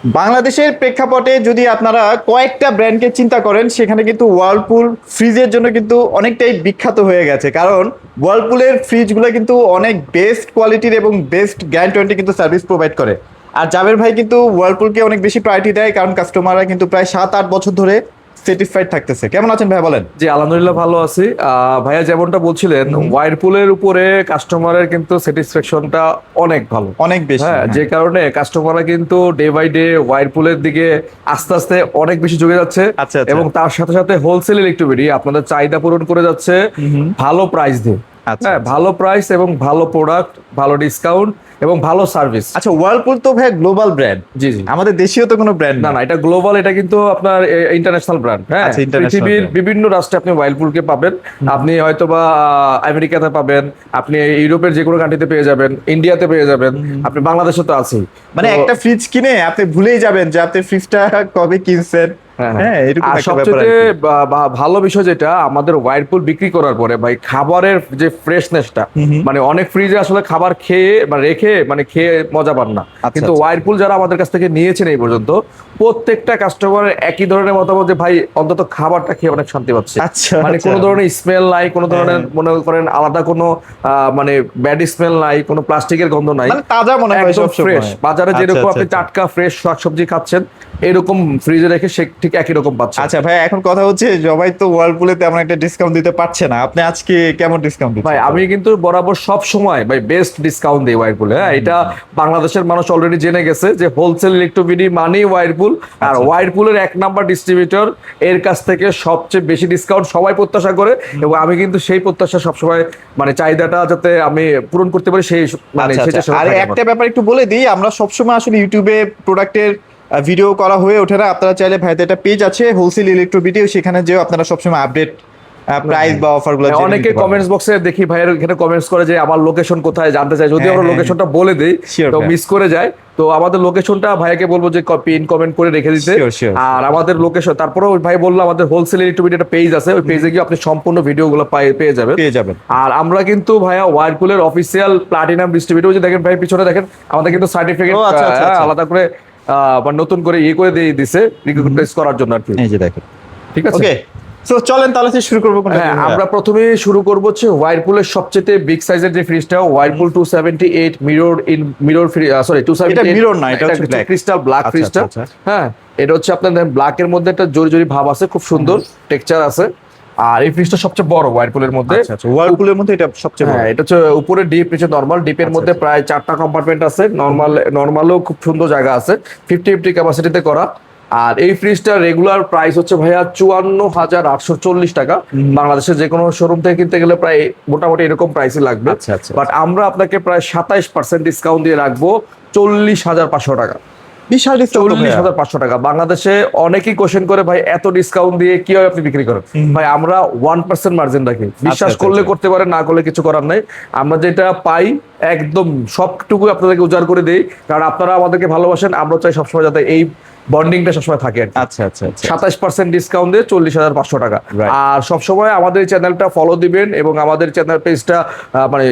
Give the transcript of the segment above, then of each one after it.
বাংলাদেশের প্রেক্ষাপটে যদি আপনারা কয়েকটা ব্র্যান্ডকে চিন্তা করেন, সেখানে কিন্তু ওয়ার্লপুল ফ্রিজের জন্য কিন্তু অনেকটাই বিখ্যাত হয়ে গেছে। কারণ ওয়ার্লপুলের ফ্রিজগুলো কিন্তু অনেক বেস্ট কোয়ালিটির এবং বেস্ট গ্যারান্টি কিন্তু সার্ভিস প্রোভাইড করে। আর জাবের ভাই কিন্তু ওয়ার্লপুলকে অনেক বেশি প্রায়োরিটি দেয়, কারণ কাস্টমাররা কিন্তু প্রায় 7-8 বছর ধরে স্যাটিসফাইড থাকতেছে। কেমন আছেন ভাই বলেন? জি আলহামদুলিল্লাহ ভালো আছি। ভাইয়া যেমনটা বলছিলেন, ওয়ারপুলের উপরে কাস্টমারের কিন্তু স্যাটিসফ্যাকশনটা অনেক ভালো, অনেক বেশি। হ্যাঁ, যে কারণে কাস্টমাররা কিন্তু ডে বাই ডে ওয়ারপুলের দিকে আস্তে আস্তে অনেক বেশি ঝুঁকে যাচ্ছে। আচ্ছা, আচ্ছা। এবং তার সাথে সাথে হোলসেল ইলেকট্রিবিটি আপনাদের চাহিদা পূরণ করে যাচ্ছে ভালো প্রাইস দিয়ে। আচ্ছা, হ্যাঁ, আচ্ছা। ভালো প্রাইস এবং ভালো প্রোডাক্ট, ভালো ডিসকাউন্ট এবং ভালো সার্ভিস। আচ্ছা, ওয়ার্লপুল তো ভাই গ্লোবাল ব্র্যান্ড। জি জি, আমাদের দেশীয় তো কোনো ব্র্যান্ড না না, এটা গ্লোবাল, এটা কিন্তু আপনার ইন্টারন্যাশনাল ব্র্যান্ড। হ্যাঁ, আচ্ছা, international পৃথিবীর brand। বিভিন্ন রাষ্ট্রে আপনি ওয়ারপুলকে পাবেন। আপনি হয়তোবা আমেরিকাতে পাবেন, আপনি ইউরোপের যে কোনো কান্ট্রিতে পেয়ে যাবেন, ইন্ডিয়াতে পেয়ে যাবেন, আপনি বাংলাদেশে তো আছেই। মানে তো- একটা ফ্রিজ কিনে আপনি ভুলেই যাবেন যে আপনি ফ্রিজটা কবে কিনছেন। হ্যাঁ, হ্যাঁ, এরকম আর একটা ব্যাপার আর সবচেয়ে কি। ভালো বিষয় যেটা আমাদের ওয়ারপুল বিক্রি করার পরে ভাই, খাবারের যে ফ্রেশনেসটা, মানে অনেক ফ্রিজে আসলে খাবার খেয়ে মানে রেখে মানে খেয়ে মজা পান না, কিন্তু আচ্ছা। ওয়ারপুল যারা আমাদের কাছ থেকে নিয়েছেন এই পর্যন্ত, প্রত্যেকটা কাস্টমারের একই ধরনের মতামত যে ভাই অন্তত খাবারটা খেয়ে অনেক শান্তি পাচ্ছে। আচ্ছা, মানে আচ্ছা। কোনো ধরনের স্মেল নাই, কোনো ধরনের হ্যাঁ। মনে করেন আলাদা কোনো মানে ব্যাড স্মেল নাই, কোনো প্লাস্টিকের গন্ধ নাই, মানে তাজা মনে হয় একদম সবসময়। ফ্রেশ। বাজারে আচ্ছা, যেরকম আচ্ছা, আপনি আচ্ছা। টাটকা ফ্রেশ শাকসবজি খাচ্ছেন, এরকম ফ্রিজে রেখে সে ঠিক একই রকম পাচ্ছেন। আচ্ছা ভাই, এখন কথা হচ্ছে সবাই তো ওয়ার্লপুলে তেমন একটা ডিসকাউন্ট দিতে পারছে না, আপনি আজকে কেমন ডিসকাউন্ট দিচ্ছেন? ভাই আমি কিন্তু বরাবর সব সময় ভাই বেস্ট ডিসকাউন্ট দিই ওয়ারপুলে। হ্যাঁ, এটা বাংলাদেশের মানুষ অলরেডি জেনে গেছে যে হোলসেল ইলেকট্রিবিডি মানেই ওয়ারপুল। আর আচ্ছা। ওয়ারপুলের 1 নাম্বার ডিস্ট্রিবিউটর, এর কাছ থেকে সবচেয়ে বেশি ডিসকাউন্ট সবাই প্রত্যাশা করে, এবং আমি কিন্তু সেই প্রত্যাশা সবসময় মানে চাহিদাটা যাতে আমি পূরণ করতে পারি সেই মানে আচ্ছা, সেটা আচ্ছা। আর একটা ব্যাপার একটু বলে দিই, আমরা সবসময় আসলে ইউটিউবে প্রোডাক্টের ভিডিও করা হয়ে ওঠে না। আপনারা চাইলে ভাইদের একটা পেজ আছে হোলসেল ইলেকট্রো, সেখানে যেও আপনারা সবসময় আপডেট প্রাইস বা অফার গুলো অনেকে কমেন্টস বক্সে দেখি ভাইয়ের এখানে কমেন্টস করে যে আমার লোকেশন কোথায় জানতে চাই, যদি হ্যাঁ, আমরা হ্যাঁ, লোকেশনটা বলে দিই Sure, তো ভাই। মিস করে যায়। তো আমাদের লোকেশনটা ভাইয়াকে বলবো যে পিন কমেন্ট করে রেখে দিতে। Sure, sure, আর আমাদের লোকেশন, তারপরে ওই ভাই বললো আমাদের হোলসেল ইলেকট্রিবিটি একটা পেজ আছে, ওই পেজে গিয়ে আপনি সম্পূর্ণ ভিডিওগুলো পেয়ে যাবেন। পেয়ে যাবেন। আর আমরা কিন্তু ভাইয়া ওয়ারপুলের অফিসিয়াল প্লাটিনাম ডিস্ট্রিবিউটর, যে দেখেন ভাই পিছনে দেখেন আমাদের কিন্তু সার্টিফিকেট ও, আচ্ছা, আচ্ছা, আচ্ছা। আলাদা করে নতুন করে ইয়ে করে দিয়ে দিছে রিকগনাইজ করার জন্য আর কি। এই যে দেখেন। ঠিক আছে, ওকে, সো চলেন তাহলে শুরু করবো কোনটা হ্যাঁ, দিয়ে ভাইয়া? আমরা প্রথমে শুরু করবো হচ্ছে ওয়ারপুলের সবচেয়ে বিগ সাইজের যে ফ্রিজটা, ওয়ারপুল 278 মিরর ফ্রি, সরি 278, এটা mirror না, এটা হচ্ছে black। ক্রিস্টাল ব্ল্যাক আচ্ছা, ফ্রিজটা। আচ্ছা, আচ্ছা। হ্যাঁ, এটা হচ্ছে আপনার ব্ল্যাক এর মধ্যে একটা জরি জরি ভাব আছে, খুব সুন্দর টেক্সচার আছে। আর এই ফ্রিজটা সবচেয়ে বড় ওয়ারপুলের মধ্যে। আচ্ছা, আচ্ছা। ওয়ার্লপুলের মধ্যে এটা সবচেয়ে বড়। হ্যাঁ, এটা হচ্ছে উপরে ডিপ, নিচে নরমাল। ডিপের মধ্যে প্রায় 4টা কম্পার্টমেন্ট আছে, নরমালও খুব সুন্দর জায়গা আছে, 50-50 ক্যাপাসিটিতে করা। আর এই ফ্রিজটা রেগুলার প্রাইস হচ্ছে ভাইয়া 54,840 টাকা। বাংলাদেশের যে কোনো শোরুম থেকে কিনতে গেলে প্রায় মোটামুটি এরকম প্রাইসই লাগবে। আচ্ছা, আচ্ছা, বাট আমরা আপনাকে প্রায় 27% ডিসকাউন্ট দিয়ে রাখবো 40,500 টাকা। বিশাল ডিসকাউন্ট। 40,500 টাকা। বাংলাদেশে অনেকেই কোশ্চেন করে ভাই এত ডিসকাউন্ট দিয়ে কিভাবে আপনি বিক্রি করেন? ভাই আমরা 1% মার্জিন রাখি, বিশ্বাস আচ্ছা, করলে আচ্ছা। করতে পারেন, না করলে কিছু করার নাই। আমরা যেটা পাই একদম সবটুকু আপনাদেরকে উজাড় করে দেই, কারণ আপনারা আমাদেরকে ভালোবাসেন, আমরা চাই সবসময় যাতে এই বন্ডিংটা সবসময় থাকে আর কি। আচ্ছা, আচ্ছা, আচ্ছা। 27% ডিসকাউন্ট দিয়ে 40,500 টাকা। Right. আর সবসময় আমাদের চ্যানেলটা ফলো দিবেন, এবং আমাদের চ্যানেল পেজটা মানে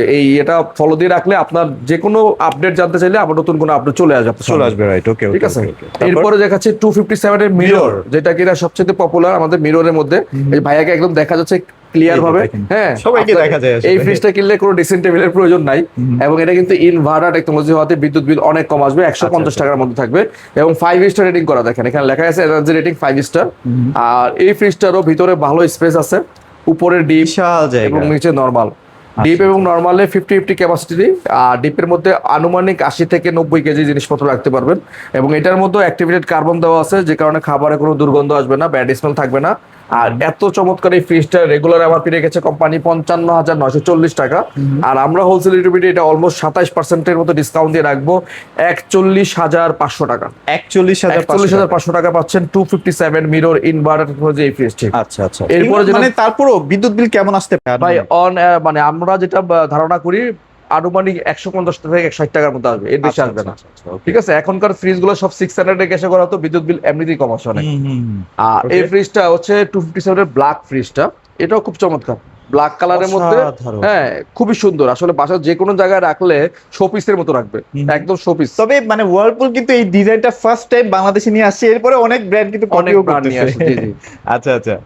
এটা ফলো দিয়ে রাখলে আপনার যে কোনো আপডেট জানতে চাইলে আমার নতুন কোনো আপডেট চলে আসবে আপনার চলে সামনে। আসবে, রাইট। ওকে, ঠিক আছে। এরপরে এরপরে দেখাচ্ছে 257 এর মিরর, যেটা কিনা সবচেয়ে পপুলার আমাদের মিররের মধ্যে। এই ভাইয়াকে একদম দেখা যাচ্ছে ক্লিয়ার ভাবে। দেখেন। হ্যাঁ, সবাইকে আপনার দেখা যায় আসলে। এই ফ্রিজটা কিনলে কোনো ড্রেসিং টেবিলের প্রয়োজন নাই, এবং এটা কিন্তু ইনভার্টার টেকনোলজি হওয়াতে বিদ্যুৎ বিল অনেক কম আসবে, 150 টাকার মধ্যে থাকবে, এবং 5 স্টার রেটিং করা। দেখেন এখানে লেখা আছে এনার্জি রেটিং 5 স্টার। আর এই ফ্রিজটারও ভিতরে ভালো স্পেস আছে, উপরে ডিপ বিশাল জায়গা। এবং নিচে নরমাল। ডিপ এবং নরমালে 50-50 ক্যাপাসিটি। আর ডিপের মধ্যে আনুমানিক 80 থেকে 90 কেজি জিনিসপত্র রাখতে পারবেন, এবং এটার মধ্যে অ্যাক্টিভেটেড কার্বন দেওয়া আছে, যে কারণে খাবারে কোনো দুর্গন্ধ আসবে না, ব্যাড স্মেল থাকবে না। আর এত চমৎকার এই ফ্রিজটা রেগুলার এমআরপি রেখেছে কোম্পানি 55,940 টাকা। আর আমরা হোলসেল ইউটিলিটি এটা অলমোস্ট 27% মতো ডিসকাউন্ট দিয়ে রাখবো 41,500 টাকা। 41,500 টাকা পাচ্ছেন 257 মিরর ইনভার্টার টেকনোলজি এই ফ্রিজটি। আচ্ছা, আচ্ছা। এরপরে যেটা মানে তারপরও বিদ্যুৎ বিল কেমন আসতে পারে ভাই মানে আমরা যেটা ধারণা করি আনুমানিক 150 থেকে 160 টাকার মতো আসবে, এর বেশি আচ্ছা, আসবে না। আচ্ছা, আচ্ছা, okay। ঠিক আছে, এখনকার ফ্রিজ গুলো সব 600 গ্যাসে করা, তো বিদ্যুৎ বিল এমনিতেই কম আসে অনেক। আর Okay। এই ফ্রিজটা হচ্ছে 257 এর ব্ল্যাক ফ্রিজটা, এটাও খুব চমৎকার। ব্ল্যাক কালারের মধ্যে। অসাধারণ। হ্যাঁ, খুবই সুন্দর, আসলে বাসার যে কোনো জায়গায় রাখলে শোপিসের মতো রাখবে, একদম শোপিস। তবে মানে ওয়ার্লপুল কিন্তু এই ডিজাইনটা ফার্স্ট টাইম বাংলাদেশে নিয়ে আসছে, এরপরে অনেক ব্র্যান্ড কিন্তু অনেক কপিও brand নিয়ে করতেছে। আসছে, জি, জি। আচ্ছা আচ্ছা।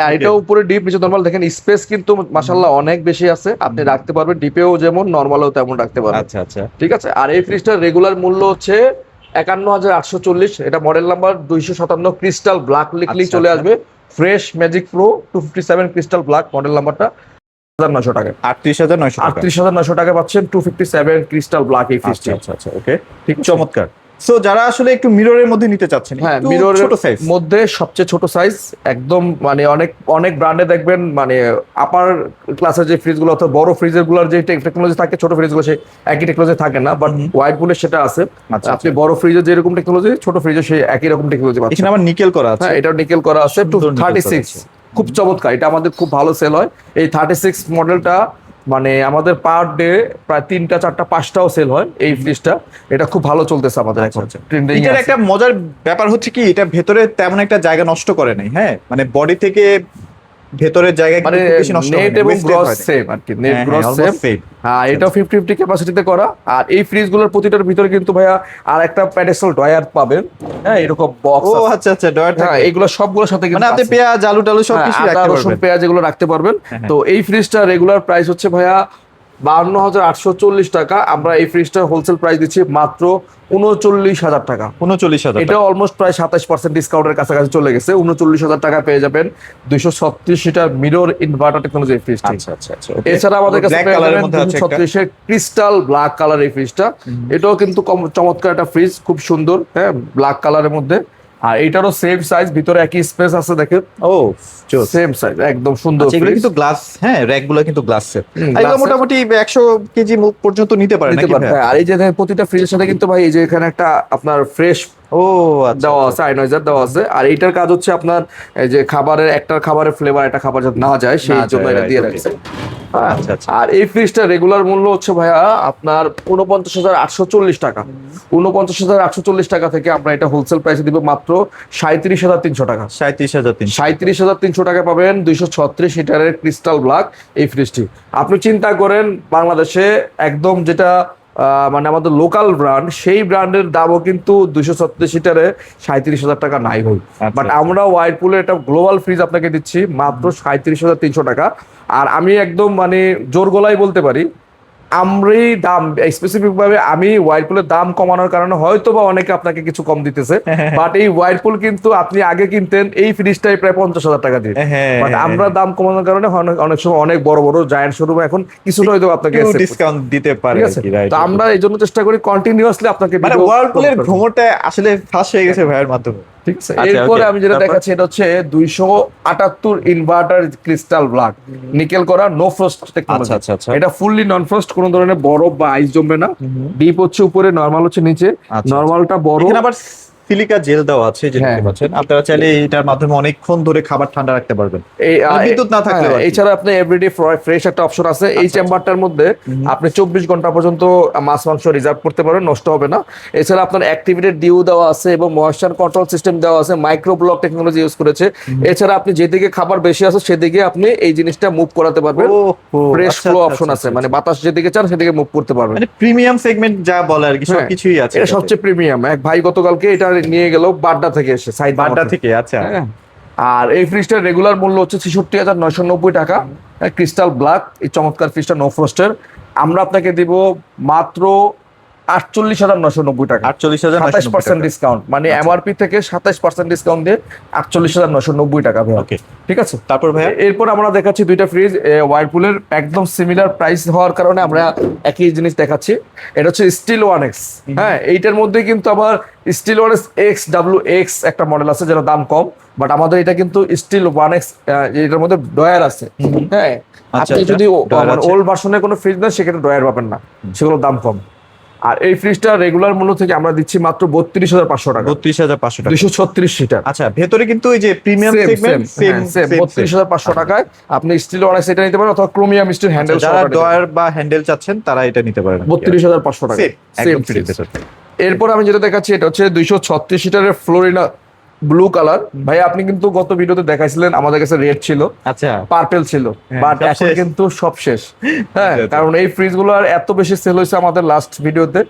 আর এটা উপরে ডিপ, নিচে নরমাল। দেখেন স্পেস কিন্তু মাশাআল্লাহ অনেক বেশি আছে, আপনি রাখতে পারবেন ডিপেও যেমন নরমালেও তেমন রাখতে পারবেন। আচ্ছা আচ্ছা। ঠিক আছে। আর এই ফ্রিজটার রেগুলার মূল্য হচ্ছে 51,840। এটা মডেল নাম্বার 257, ক্রিস্টাল ব্ল্যাক লিখলেই আচ্ছা, চলে আচ্ছা। আসবে। Fresh magic pro 257 crystal black model নাম্বারটা 900 টাকা। 38,900 টাকা। 38,900 টাকা পাচ্ছেন 257 ক্রিস্টাল ব্ল্যাক এই ফ্রিজটি। আচ্ছা আচ্ছা আচ্ছা, ওকে, ঠিক চমৎকার। সো যারা আসলে একটু মিররের মধ্যে নিতে চাচ্ছেন, হ্যাঁ, একটু মিররের ছোট সাইজ, মধ্যে সবচেয়ে ছোট সাইজ, একদম মানে অনেক অনেক ব্র্যান্ডে দেখবেন মানে আপার ক্লাসের যে ফ্রিজগুলো অর্থাৎ বড় ফ্রিজের গুলোর যে টেকনোলজি থাকে, ছোট ফ্রিজগুলো সেই একই টেকনোলজি থাকে না, বাট হোয়াইটপুলের সেটা আছে। আচ্ছা, আপনি বড় ফ্রিজের যেরকম টেকনোলজি, ছোট ফ্রিজে সেই একই রকম টেকনোলজি পাচ্ছেন। এখানে আবার নিকেল করা আছে। হ্যাঁ, এটা নিকেল করা আছে। সুন্দর nickel করা 36, আছে। খুব চমৎকার, এটা আমাদের খুব ভালো সেল হয়। এই 36 মডেলটা মানে আমাদের পার ডে প্রায় 3টা 4টা 5টাও সেল হয় এই ফ্রিজটা। এটা খুব ভালো চলতেছে আমাদের আচ্ছা এখন আচ্ছা। ট্রেন্ডিং এ এটার আছে। একটা মজার ব্যাপার হচ্ছে কি, এটা ভেতরে তেমন একটা জায়গা নষ্ট করে নাই। হ্যাঁ, মানে বডি থেকে ভেতরের জায়গা মানে কিন্তু খুব বেশি নষ্ট হয় নেট না, এবং wastage গ্রস হয় না। সেম আর কি, নেট হ্যাঁ, গ্রস হ্যাঁ, সেম। almost same। হ্যাঁ, এটাও 50-50 ক্যাপাসিটিতে করা। আর এই ফ্রিজগুলোর প্রতিটার ভিতরে কিন্তু ভাইয়া আর একটা প্যাডেস্টাল ড্রয়ার পাবেন। হ্যাঁ, এরকম বক্স ও আছে। আচ্ছা আচ্ছা, ডয়ার হ্যাঁ, থাকে। এগুলো সবগুলোর সাথে মানে কিন্তু আপনি আছে। পেঁয়াজ আলু টালু হ্যাঁ, সবকিছু আদা রাখতে রসুন পারবেন। পেঁয়াজ এগুলো রাখতে পারবেন। হ্যাঁ, তো এই ফ্রিজটা রেগুলার প্রাইস হচ্ছে ভাইয়া 52,840 টাকা। আমরা এই ফ্রিজটার হোলসেল প্রাইস দিচ্ছি মাত্র 39,000 টাকা। 39,000 এটা অলমোস্ট প্রায় 27% ডিসকাউন্টের কাছাকাছি চলে গেছে। 39,000 টাকা পেয়ে যাবেন 236 সিটার মিরর ইনভার্টার টেকনোলজি এই ফ্রিজটি। আচ্ছা আচ্ছা আচ্ছা। এছাড়া আমাদের কাছে ব্ল্যাক পেয়ে কালারের যাবেন মধ্যে আছে একটা। 236 এর ক্রিস্টাল ব্ল্যাক কালার এই ফ্রিজটা। এটাও কিন্তু চমৎকার একটা ফ্রিজ, খুব সুন্দর। হ্যাঁ, ব্ল্যাক কালারের মধ্যে। আর এটারও সেম সাইজ, ভিতরে একই স্পেস আছে দেখেন। ও জোস। সেম সাইজ, একদম সুন্দর। আচ্ছা, এগুলো fridge। কিন্তু গ্লাস, হ্যাঁ র্যাক গুলো কিন্তু গ্লাসের। এগুলো glass-এর। মোটামুটি 100 কেজি পর্যন্ত নিতে পারে নিতে নাকি পারবে। ভাইয়া? আর এই যে দেখেন, প্রতিটা ফ্রিজের সাথে কিন্তু ভাই এই যে এখানে একটা আপনার ফ্রেশ ও আচ্ছা দেওয়া আচ্ছা। আছে, আয়নাইজার দেওয়া আছে। আর এইটার কাজ হচ্ছে আপনার এই যে খাবারের একটা খাবারের ফ্লেভার একটা খাবার যাতে না যায় সেই না জন্য যায়, এটা দিয়ে right, রাখছে। okay. হ্যাঁ। আচ্ছা, আচ্ছা। আর এই ফ্রিজটা রেগুলার মূল্য হচ্ছে ভাইয়া আপনার 49,840 টাকা। 49,840 টাকা থেকে আমরা এটা হোলসেল প্রাইসে দিব মাত্র 37,300 টাকা। 37,300। 37,300 টাকা পাবেন 236 লিটারের ক্রিস্টাল ব্ল্যাক এই ফ্রিজটি। আপনি চিন্তা করেন বাংলাদেশে একদম যেটা মানে আমাদের লোকাল ব্র্যান্ড, সেই ব্র্যান্ডের দামও কিন্তু 236 লিটারে 37,000 টাকা নাই হয়। আচ্ছা, বাট আচ্ছা। আমরা ওয়াইরপুলের একটা গ্লোবাল ফ্রিজ আপনাকে দিচ্ছি মাত্র 37,300 টাকা। আর আমি একদম মানে জোর গলায় বলতে পারি, আমরাই দাম স্পেসিফিক ভাবে আমি ওয়াইরপুলের দাম কমানোর কারণে হয়তো বা অনেকে আপনাকে কিছু কম দিতেছে, বাট এই ওয়াইরপুল কিন্তু আপনি আগে কিনতেন এই ফ্রিজটাই প্রায় 50,000 টাকা দিয়ে। হ্যাঁ, বাট হ্যাঁ, আমরা দাম কমানোর কারণে অনেক সময় অনেক বড় বড় জায়ান্ট শোরুম এখন কিছুটা হয়তো আপনাকে একটু accept করছে। ডিসকাউন্ট দিতে পারে ঠিক আর আছে। কি, right, তো right. আমরা এই জন্য চেষ্টা করি কন্টিনিউয়াসলি আপনাকে মানে video ওয়ার্লপুলের promote করার। ঘুমোটা আসলে ফাঁস হয়ে গেছে ভাইয়ের মাধ্যমে। ঠিক আছে। আচ্ছা, এরপরে okay, আমি যেটা তারপর? দেখাচ্ছি এটা হচ্ছে 278 ইনভার্টার ক্রিস্টাল ব্ল্যাক নিকেল করা নো ফ্রস্ট টেকনোলজি। আচ্ছা, আচ্ছা, আচ্ছা। এটা ফুললি নন ফ্রস্ট, কোনো ধরনের বরফ বা আইস জমবে না। ডিপ হচ্ছে উপরে, নরমাল হচ্ছে নিচে। আচ্ছা, নরমালটা বড়। এখানে আবার সিলিকা জেল দেওয়া আছে, যে হ্যাঁ। দেখতে পাচ্ছেন। আপনারা চাইলে এটার মাধ্যমে অনেকক্ষণ ধরে খাবার ঠান্ডা রাখতে পারবেন, এই মানে বিদ্যুৎ না থাকলে। হ্যাঁ, এছাড়া আপনি এভরিডে ফ্রেশ একটা অপশন আছে এই চেম্বারটার মধ্যে। আপনি 24 ঘন্টা পর্যন্ত মাছ মাংস রিজার্ভ করতে পারেন, নষ্ট হবে না। এছাড়া আপনার অ্যাক্টিভেটেড ডিউ দেওয়া আছে এবং ময়েশ্চার কন্ট্রোল সিস্টেম দেওয়া আছে, মাইক্রো ব্লক টেকনোলজি ইউজ করেছে। এছাড়া আপনি যেদিকে খাবার বেশি আছে সেদিকে আপনি এই জিনিসটা মুভ করাতে পারবেন। ফ্রেশ ফ্লো অপশন আছে, মানে বাতাস যেদিকে চান সেদিকে মুভ করতে পারবেন। মানে প্রিমিয়াম সেগমেন্ট যা বলে আর কি, হ্যাঁ, সবকিছুই আছে এটা এটাতে। সবচেয়ে প্রিমিয়াম। এক ভাই গতকালকে এটা নিয়ে গেল বাড্ডা থেকে এসে, সাইড বাড্ডা থেকে। আচ্ছা, হ্যাঁ। আর এই ফ্রিজটার রেগুলার মূল্য হচ্ছে 66,990 টাকা। ক্রিস্টাল ব্ল্যাক এই চমৎকার ফ্রিজটা নো ফ্রস্টের আমরা আপনাকে দিব মাত্র 48,990 টাকা। 48,990 27% ডিসকাউন্ট, মানে আচ্ছা। এমআরপি থেকে 27% ডিসকাউন্ট দিয়ে 48,990 টাকা ভাই। ওকে, ঠিক আছে। তারপর ভাইয়া? এরপর আমরা দেখাচ্ছি দুইটা ফ্রিজ ওয়ারপুলের একদম সিমিলার প্রাইস হওয়ার কারণে আমরা একই জিনিস দেখাচ্ছি। এটা হচ্ছে স্টিল 1X। হ্যাঁ, এইটার মধ্যে কিন্তু আবার স্টিল 1X XWX একটা মডেল আছে যেটা দাম কম, বাট আমাদের এটা কিন্তু স্টিল 1X, এটার মধ্যে ডয়ার আছে। হ্যাঁ, আচ্ছা, আপনি আচ্ছা, যদি ডয়ার আছে। ওল্ড ভার্সনের কোনো ফ্রিজ নেন সেক্ষেত্রে ডয়ার পাবেন না, সেগুলো দাম কম। আর এই ফ্রিজটা রেগুলার মূল্য থেকে আমরা দিচ্ছি মাত্র 32,500 টাকা। 32,500 টাকা। 236 সিটার। আচ্ছা, ভেতরে কিন্তু এই যে প্রিমিয়াম সেগমেন্ট সেম 32,500 টাকায় আপনি স্টিল অনেক সেটা নিতে পারেন, অথবা ক্রোমিয়াম স্টিল হ্যান্ডেল যারা ডয়ার বা হ্যান্ডেল চাচ্ছেন তারা এটা নিতে পারেন। 32,500 টাকা। Same, একদম ফ্রি ভেতর। এরপর আমি যেটা দেখাচ্ছি এটা হচ্ছে 236 সিটারের ফ্লোরিনা ব্লু কালার ভাই, আপনি কিন্তু গত ভিডিওতে দেখাইছিলেন আমাদের কাছে রেড ছিল, আচ্ছা পার্পেল ছিল, হ্যাঁ, বাট সব এখন শেষ। কিন্তু সব শেষ। হ্যাঁ, আচ্ছা, আচ্ছা। কারণ এই ফ্রিজ গুলো আর এত বেশি সেল হয়েছে আমাদের লাস্ট ভিডিওতে,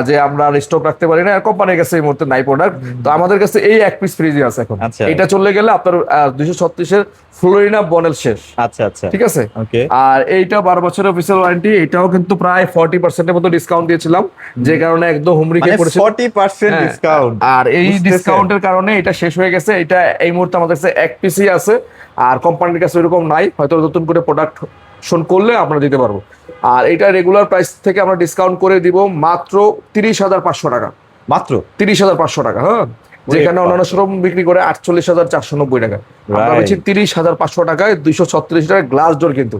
যে আমরা স্টক রাখতে পারি না, আর কোম্পানির কাছে এই মুহূর্তে নাই প্রোডাক্ট। তো আমাদের কাছে এই এক পিস ফ্রিজই আছে এখন। আচ্ছা। এটা চলে গেলে আপনার 236-এর ফ্লোরিনা বনেল শেষ। আচ্ছা আচ্ছা ঠিক আছে। ওকে। আর এইটা 12 বছরের অফিসিয়াল ওয়ারেন্টি, এটাও কিন্তু প্রায় 40% এর মতো ডিসকাউন্ট দিয়েছিলাম, যে কারণে একদম হুমড়িকে মানে পড়েছে। 40% হ্যাঁ, ডিসকাউন্ট। আর এই বুঝতেছেন? ডিসকাউন্টের কারণে এটা শেষ হয়ে গেছে। এটা এই মুহূর্তে আমাদের কাছে এক পিসই আছে, আর কোম্পানির কাছে এরকম নাই, হয়তো নতুন করে প্রোডাকশন করলে আমরা দিতে পারবো। আর এটা রেগুলার প্রাইস থেকে আমরা ডিসকাউন্ট করে দিব মাত্র 30,500 টাকা। মাত্র 30,500 টাকা। হ্যাঁ, যেখানে অন্যান্য শোরুম বিক্রি করে 48,490 টাকা, আমরা Right. বেশি 30,500 টাকায় 236 টাকা গ্লাস ডোর কিন্তু।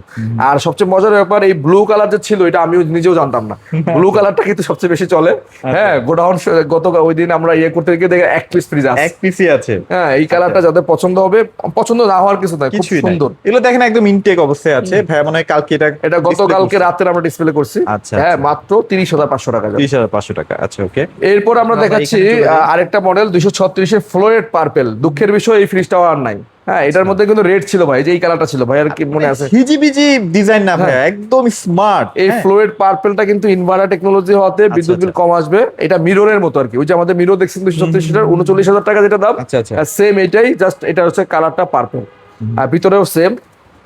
আর সবচেয়ে মজার ব্যাপার, এই ব্লু কালার যে ছিল এটা আমিও নিজেও জানতাম না, ব্লু কালারটা কিন্তু সবচেয়ে বেশি চলে। হ্যাঁ, গোডাউন গত ওই দিন আমরা ইয়ে করতে গিয়ে দেখে এক পিস ফ্রিজ আছে। এক পিসই আছে। হ্যাঁ, এই কালারটা যাদের পছন্দ হবে, পছন্দ না হওয়ার কিছু নাই, খুব কিছুই নাই। সুন্দর। এগুলো দেখেন একদম ইনটেক অবস্থায় আছে ভাই, মনে হয় কালকে এটা এটা গতকালকে রাতে আমরা ডিসপ্লে করছি। আচ্ছা, হ্যাঁ, আচ্ছা। মাত্র 30,500 টাকা যাবে। 30,500 টাকা। আচ্ছা ওকে। এরপর আমরা আমরা দেখাচ্ছি এখানে চলে যাই। আরেকটা মডেল 236-এর ফ্লোরেড পার্পেল। দুঃখের বিষয় এই ফ্রিজটাও আর নাই। হ্যাঁ, এটার মধ্যে কিন্তু রেড ছিল ভাই, যে এই কালারটা ছিল ভাই, আর কি মনে আছে? হিজিবিজি ডিজাইন না ভাই, একদম স্মার্ট। এই ফ্লোরেড পার্পেলটা কিন্তু ইনভার্টার টেকনোলজি হওয়াতে বিদ্যুৎ বিল কম আসবে। এটা মিররের মতো আর কি, ওই যে আমাদের মিরর দেখছেন 236-টার 39,000 টাকা যেটা দাম, আচ্ছা, আচ্ছা। সেম এটাই, জাস্ট এটা হচ্ছে কালারটা পার্পেল, আর ভিতরেও সেম।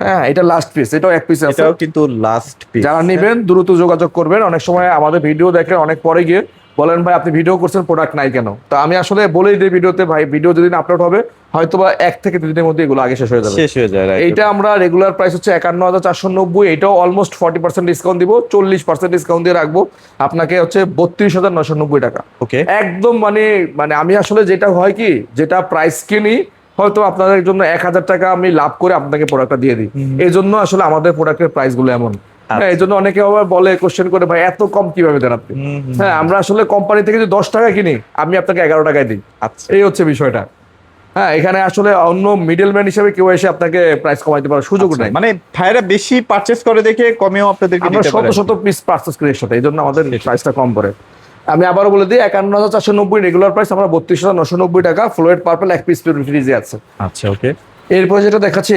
হ্যাঁ, এটা লাস্ট পিস, এটাও এক পিস আছে। এটাও কিন্তু লাস্ট পিস। যারা নেবেন দ্রুত যোগাযোগ করবেন। অনেক সময় আমাদের ভিডিও দেখে অনেক পরে গিয়ে বলেন ভাই আপনি ভিডিও করছেন প্রোডাক্ট নাই কেন? তো আমি আসলে বলেই দিই ভিডিওতে, ভাই ভিডিও যেদিন আপলোড হবে হয়তোবা 1 থেকে 2 দিনের মধ্যে এগুলো আগে শেষ হয়ে যাবে। শেষ হয়ে যায়, right? এইটা আমরা রেগুলার প্রাইস হচ্ছে 51,490, এটাও অলমোস্ট 40% ডিসকাউন্ট দিব, 40% ডিসকাউন্ট দিয়ে রাখবো আপনাকে হচ্ছে 32,990 টাকা। ওকে। একদম মানে মানে আমি আসলে যেটা হয় কি, যেটা প্রাইস কিনি হয়তো আপনাদের জন্য 1,000 টাকা আমি লাভ করে আপনাকে প্রোডাক্টটা দিয়ে দিই, এই জন্য আসলে আমাদের প্রোডাক্টের প্রাইস গুলো এমন। হ্যাঁ, এই জন্য অনেকে আবার বলে, কোশ্চেন করে, ভাই এত কম কিভাবে দেন আপনি? হ্যাঁ, আমরা আসলে কোম্পানি থেকে যদি 10 টাকা কিনি, আমি আপনাকে 11 টাকায় দিই। আচ্ছা। এই হচ্ছে বিষয়টা। হ্যাঁ, এখানে আসলে অন্য মিডলম্যান হিসেবে কেউ এসে আপনাকে প্রাইস কমাইতে পারার সুযোগ নাই। মানে ভাইরা বেশি পারচেজ করে দেখে কমেও আপনাদেরকে আমরা দিতে শত পারে। শত পিস পার্চেস করি একসাথে, এই জন্য আমাদের প্রাইসটা কম পড়ে। আমি আবারও বলে দিই, 51,490 রেগুলার প্রাইস, আমরা 32,990 টাকা ফ্লোরেড পার্পল এক পিস ফ্রিজে আছে। আচ্ছা ওকে। এরপর যেটা দেখাচ্ছে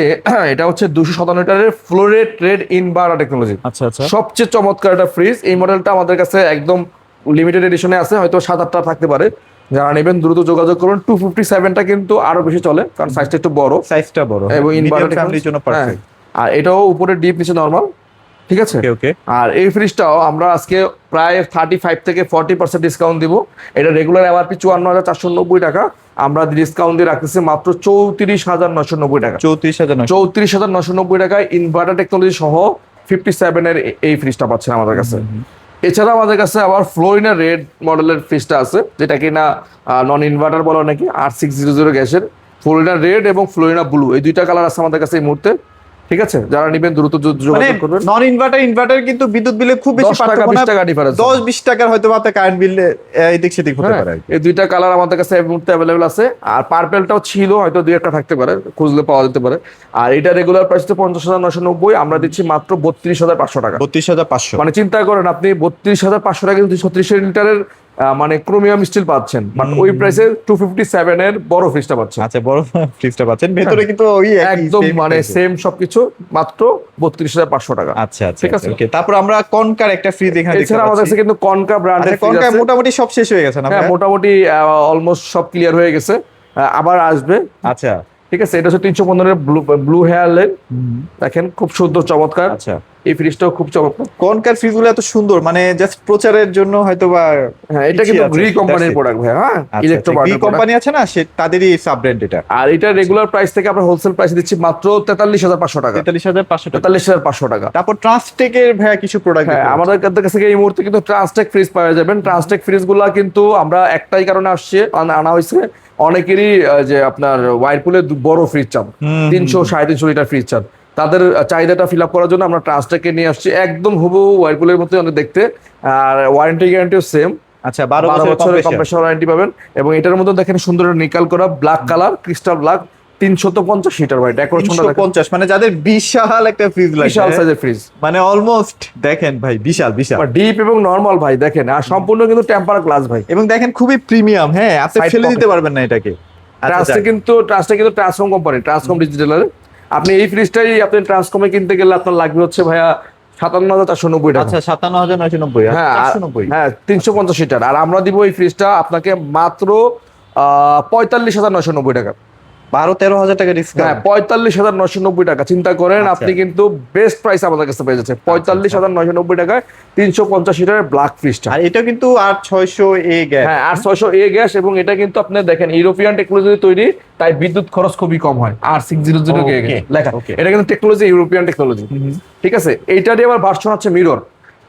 এটা হচ্ছে 257 লিটারের ফ্লোরেড রেড ইনভার্টার টেকনোলজি। আচ্ছা আচ্ছা। সবচেয়ে চমৎকার একটা ফ্রিজ। এই মডেলটা আমাদের কাছে একদম লিমিটেড এডিশনে আছে, হয়তো 7-8টা থাকতে পারে। যারা নেবেন দ্রুত যোগাযোগ করুন। 257টা কিন্তু আরো বেশি চলে, কারণ সাইজটা একটু বড় সাইজটা বড় এবং মিডিয়াম ইনভার্টার ফ্যামিলির জন্য পারফেক্ট। আর এটাও উপরে ডিপ, নিচে নরমাল। ঠিক আছে। ওকে ওকে। আর এই ফ্রিজটাও আমরা আজকে প্রায় 35 থেকে 40% ডিসকাউন্ট দিব। এটা রেগুলার এমআরপি 54,490 টাকা, আমরা ডিসকাউন্ট দিয়ে রাখতেছি মাত্র 34,990 টাকা। 34,000। 34,990 টাকায় ইনভার্টার টেকনোলজি সহ 57-এর এই ফ্রিজটা পাচ্ছেন আমাদের কাছে। এছাড়া আমাদের কাছে আবার ফ্লোরিনা রেড মডেলের ফ্রিজটা আছে, যেটা কিনা নন ইনভার্টার বলা নাকি, 8600 গ্যাসের। ফ্লোরিনা রেড এবং ফ্লোরিনা ব্লু, এই দুইটা কালার আছে আমাদের কাছে এই মুহূর্তে। ঠিক আছে, যারা নেবেন দ্রুত মানে যোগাযোগ করবেন। নন ইনভার্টার ইনভার্টার কিন্তু বিদ্যুৎ বিলে খুব বেশি 10 টাকা, পার্থক্য 20 না, টাকা ডিফারেন্স। 10-20 টাকার হয়তো আপনার কারেন্ট বিল এদিক সেদিক হতে পারে আর কি। এই দুইটা কালার আমাদের কাছে এই মুহূর্তে অ্যাভেলেবল আছে। আর পার্পেলটাও ছিল, হয়তো 2-1টা থাকতে পারে, খুঁজলে পাওয়া যেতে পারে। আর এটা রেগুলার প্রাইস তো 50,990, আমরা দিচ্ছি মাত্র 32,500 টাকা। 32,500। মানে চিন্তা করেন আপনি 32,500 টাকা কিন্তু 36 লিটারের মানে ক্রোমিয়াম স্টিল পাচ্ছেন, বাট ওই প্রাইসে 257-এর বড় ফ্রিজটা পাচ্ছেন। আচ্ছা, বড় ফ্রিজটা পাচ্ছেন, ভেতরে কিন্তু ওই একদম মানে সেম সবকিছু, মাত্র 32,500 টাকা। আচ্ছা আচ্ছা ঠিক আছে। ওকে। তারপর আমরা কনকার একটা ফ্রিজ এখানে দেখতে এছাড়া আমাদের পাচ্ছি। কাছে কিন্তু কনকা ব্র্যান্ডের ফ্রিজ কনকার আছে। মোটামুটি সব শেষ হয়ে গেছে না হ্যাঁ, ভাই? মোটামুটি অলমোস্ট সব ক্লিয়ার হয়ে গেছে, আবার আসবে। আচ্ছা ঠিক আছে, এটা হচ্ছে 315-এর ব্লু হেয়ার লেন, দেখেন খুব সুন্দর চমৎকার। আচ্ছা। এই ফ্রিজটাও খুব চমৎকার। কনকার ফ্রিজগুলো এত সুন্দর, মানে জাস্ট প্রচারের জন্য হয়তো বা। হ্যাঁ, এটা কিন্তু গ্রি কোম্পানির প্রোডাক্ট ভাই। হ্যাঁ, ইলেকট্রো গ্রি কোম্পানি আছে না, সে তাদেরই সাব ব্র্যান্ড এটা। আর এটা রেগুলার প্রাইস থেকে আমরা হোলসেল প্রাইস দিচ্ছি মাত্র 43,500 টাকা। 43,500 টাকা। 43,500 টাকা। তারপর ট্রান্সটেকের ভাইয়া কিছু প্রোডাক্ট। হ্যাঁ, আমাদের কাছে এই মুহূর্তে কিন্তু ট্রান্সটেক ফ্রিজ পাওয়া যাবেন। ট্রান্সটেক ফ্রিজগুলো কিন্তু আমরা একটাই কারণে আনা হয়েছে, অনেকেরই যে আপনার ওয়াইরপুলের বড় ফ্রিজ চান, 300-350 লিটার ফ্রিজ চান, তাদের চাহিদাটা ফিল আপ করার জন্য আমরা ট্রান্সটেককে নিয়ে আসছি, একদম হুবহু ওয়াইরপুলের মতো অনেক দেখতে। আর ওয়ারেন্টি গ্যারান্টিও সেম। আচ্ছা, 12 বছরের কম্প্রেসর ওয়ারেন্টি পাবেন। এবং এটার মধ্যে দেখেন সুন্দর নিকাল করা black colour, crystal black, 350 litre ভাই। ডেকোরেশনটা দেখেন, 350, মানে যাদের বিশাল একটা ফ্রিজ লাগে, বিশাল সাইজের ফ্রিজ, মানে অলমোস্ট দেখেন ভাই, বিশাল বিশাল ডিপ এবং নরমাল ভাই দেখেন। আর সম্পূর্ণ কিন্তু টেম্পার গ্লাস ভাই, এবং দেখেন খুবই প্রিমিয়াম। হ্যাঁ, আপনি Side ফেলে pocket। দিতে পারবেন না এটাকে। ট্রাস্টে কিন্তু ট্রান্সকম কোম্পানি, ট্রান্সকম ডিজিটালের। আপনি এই ফ্রিজটাই আপনি ট্রান্সকমে কিনতে গেলে আপনার লাগবে হচ্ছে ভাইয়া 57,490 টাকা। আচ্ছা 57,990 হ্যাঁ 490। হ্যাঁ 350 লিটার। আর আমরা দিব এই ফ্রিজটা আপনাকে মাত্র 45,990 টাকা। 12-13 হাজার টাকা হ্যাঁ ডিসকাউন্ট। 45,990 টাকা। চিন্তা করেন আচ্ছা। আপনি কিন্তু বেস্ট প্রাইস আমাদের কাছে পেয়ে যাচ্ছে 45,990 টাকায় 350 লিটারের ব্ল্যাক ফ্রিজটা। আর এটা কিন্তু 8600 এ গ্যাস। হ্যাঁ আর 600 এ গ্যাস, এবং এটা কিন্তু আপনি দেখেন ইউরোপিয়ান টেকনোলজি তৈরি, তাই বিদ্যুৎ খরচ খুবই কম হয়। আর 600 কে লেখা, এটা কিন্তু টেকনোলজি ইউরোপিয়ান টেকনোলজি। ঠিক আছে, এইটারই আবার ভার্সন হচ্ছে মিরর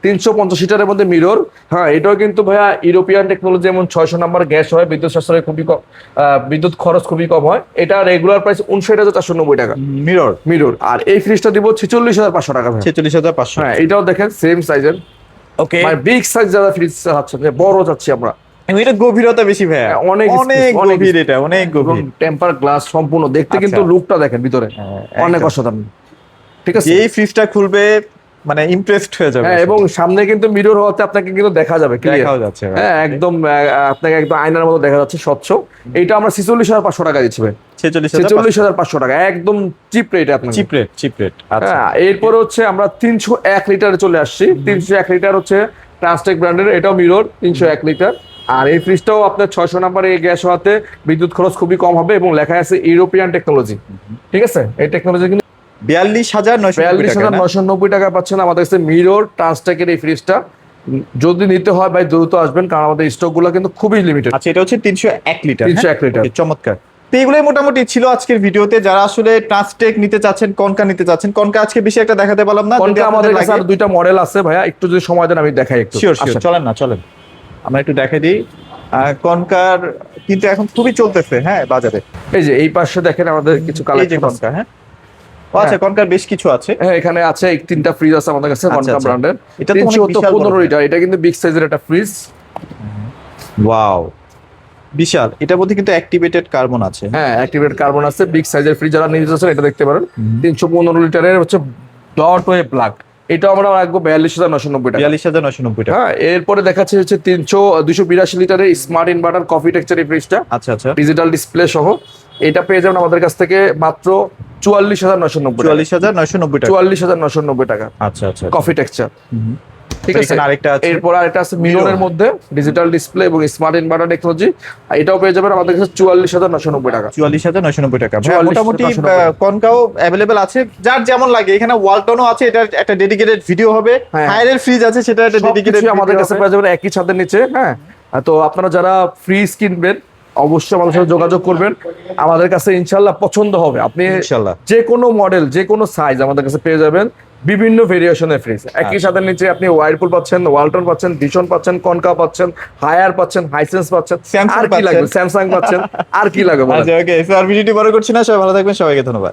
350 লিটারের মধ্যে মিরর। হ্যাঁ এটাও কিন্তু ভাইয়া ইউরোপিয়ান টেকনোলজি, যেমন 600 নাম্বার গ্যাস হয়, বিদ্যুৎ সাশ্রয় খুবই কম, বিদ্যুৎ খরচ খুবই কম হয়। এটা রেগুলার প্রাইস 59,490 টাকা মিরর। মিরর। আর এই ফ্রিজটা দিব 46,500 টাকা ভাইয়া। 46,500। হ্যাঁ এটাও দেখেন সেম সাইজের, ওকে। মানে বিগ সাইজ যারা ফ্রিজ চাচ্ছেন, যে বড় চাচ্ছি আমরা, এটা গভীরতা বেশি ভাইয়া, হ্যাঁ, অনেক অনেক space, অনেক গভীর, এটা অনেক গভীর। টেম্পার গ্লাস সম্পূর্ণ, দেখতে কিন্তু আচ্ছা। লুকটা দেখেন ভিতরে হ্যাঁ, অনেক একদম। অসাধারণ। ঠিক আছে, এই ফ্রিজটা খুলবে মানে ইমপ্রেসড হয়ে যাবে। হ্যাঁ এবং সামনে কিন্তু মিরর হওয়াতে আপনাকে কিন্তু দেখা যাবে clear। দেখাও যাচ্ছে ভাই। হ্যাঁ একদম আপনাকে একদম আয়নার মতো দেখা যাচ্ছে স্বচ্ছ। এইটা আমরা 46,500 টাকা দিচ্ছি ভাই। 46,500 46,500 টাকা একদম চিপ রেট আপনাকে। Chip rate, chip rate. আচ্ছা হ্যাঁ এরপরে হচ্ছে আমরা 301 লিটারে চলে আসছি। 301 লিটার হচ্ছে ট্রান্সটেক ব্র্যান্ডের, এটাও মিরর 301 লিটার। আর এই ফ্রিজটাও আপনার 600 নাম্বারে গ্যাস হওয়াতে বিদ্যুৎ খরচ খুবই কম হবে, এবং লেখা আছে ইউরোপিয়ান টেকনোলজি। ঠিক আছে, এই টেকনোলজি কিন্তু 42,990 টাকা পাচ্ছেন আমাদের কাছে মিরর ট্রান্সটেকের এই ফ্রিজটা। যদি নিতে হয় ভাই দ্রুত আসবেন, কারণ আমাদের স্টক গুলো কিন্তু খুবই লিমিটেড। আচ্ছা এটা হচ্ছে 301 লিটার। 301 লিটার। Okay, চমৎকার। তো এগুলোই মোটামুটি ছিল আজকের ভিডিওতে। যারা আসলে ট্রান্সটেক নিতে চাচ্ছেন, কনকা নিতে চাচ্ছেন, কনকা আজকে বেশি একটা দেখাতে পারলাম না। কনকা আমাদের কাছে আর দুইটা মডেল আছে ভাইয়া, একটু যদি সময় দেন আমি দেখাই একটু। শিওর শিওর, চলেন না চলেন আমরা একটু দেখাই দিই। কনকার কিন্তু এখন খুবই চলতেছে হ্যাঁ বাজারে। এই যে এই পাশে দেখেন আমাদের কিছু এই যে কালেকশন আছে। কনকা, হ্যাঁ ও আচ্ছা, কনকার বেশ কিছু আছে। হ্যাঁ এখানে আছে 3টা ফ্রিজ আছে আমাদের কাছে আচ্ছা, কনকা আচ্ছা। ব্র্যান্ডের। এটা তো অনেক বিশাল বড় 15 লিটার, এটা কিন্তু বিগ সাইজের একটা ফ্রিজ। ওয়াও বিশাল। এটার মধ্যে কিন্তু অ্যাক্টিভেটেড কার্বন আছে। হ্যাঁ অ্যাক্টিভেট কার্বন আছে, বিগ সাইজের ফ্রিজ। যারা নিতে চাচ্ছেন এটা দেখতে পারেন। 315 লিটারের হচ্ছে ডট ওয়ে প্লাগ, এটা আমরা রাখবো 42,990 টাকা। 42,990 টাকা। হ্যাঁ এরপরে দেখাচ্ছে হচ্ছে 282 লিটারের স্মার্ট ইনভার্টার কফি টেক্সচার এই ফ্রিজটা, আচ্ছা আচ্ছা। ডিজিটাল ডিসপ্লে সহ। এটা পেয়ে যাবেন আমাদের কাছ থেকে মাত্র 44,990 টাকা। 44,990 টাকা। 44,990 টাকা আচ্ছা আচ্ছা। Coffee texture. ঠিক আছে, এখানে আরেকটা আছে। এরপর আরেকটা আছে মিররের মধ্যে ডিজিটাল ডিসপ্লে এবং স্মার্ট ইনভার্টার টেকনোলজি, এটাও পেয়ে যাবেন আমাদের কাছে 44,990 টাকা। 44,990 টাকা। ভাই 44,990 মোটামুটি কনকাও অ্যাভেলেবেল আছে, যার যেমন লাগে। এখানে ওয়ালটনও আছে, এটা একটা ডেডিকেটেড ভিডিও হবে। হ্যাঁ। হায়ারের ফ্রিজ আছে, সেটা একটা ডেডিকেটেড সবকিছু আমাদের কাছে পেয়ে যাবেন একই ছাদের নিচে। হ্যাঁ তো আপনারা যারা ফ্রিজ কিনবেন অবশ্যই আমাদের সাথে যোগাযোগ করবেন, আমাদের কাছে ইনশাল্লাহ পছন্দ হবে। আপনি ইনশাল্লাহ যে কোনো মডেল, যে কোনো সাইজ আমাদের কাছে পেয়ে যাবেন। বিভিন্ন ভেরিয়েশনের ফ্রিজ একই ছাদের নিচে আপনি ওয়াইরপুল পাচ্ছেন, ওয়ালটন পাচ্ছেন, ডিশন পাচ্ছেন, কনকা পাচ্ছেন, হায়ার পাচ্ছেন, হাইসেন্স পাচ্ছেন, Samsung আর কি পাচ্ছেন। লাগবে, স্যামসাং পাচ্ছেন, আর কি লাগবে বলেন? আচ্ছা ওকে, স্যার ভিডিওটি বড় করছি না, সবাই ভালো থাকবেন, সবাইকে ধন্যবাদ।